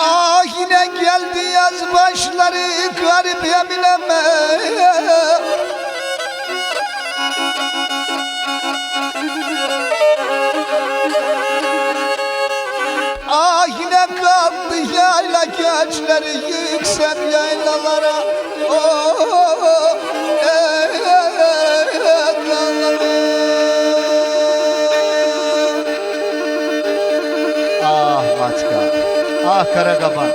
Ah yine geldi yaz başları garip Emineme. Ah yine kalktı yayla geçleri yüksek yaylalara. Oh, Ah Maçka, ah Karakaban.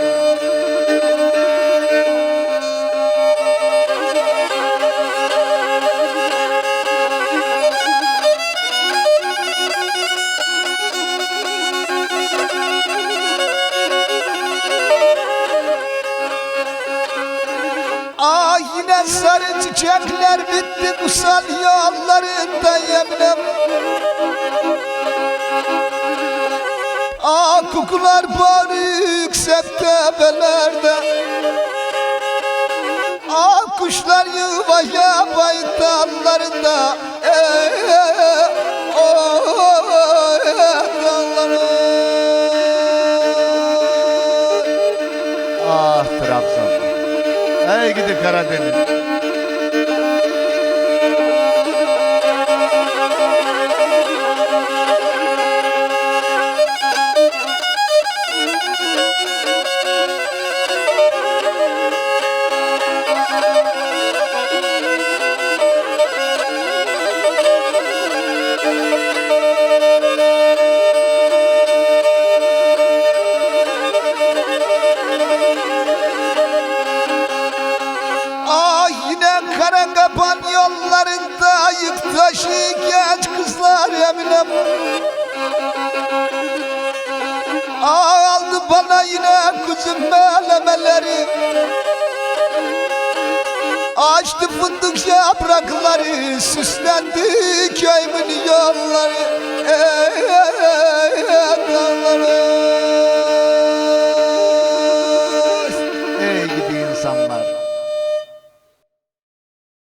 Ah yine sarı çiçekler bitti kusal yollarında yeminem. Ah kukular bağırıyor yüksek tepelerde. Ah kuşlar yuvaya bay dallarında. Ah Trabzon. Ey gidi Karadeniz. Ah yine Karakaban yollarında yık taşı genç kızlar Eminem. Ah aldı bana yine kuzum melemeleri. Açtı fındık yaprakları, süslendi köyümün yolları.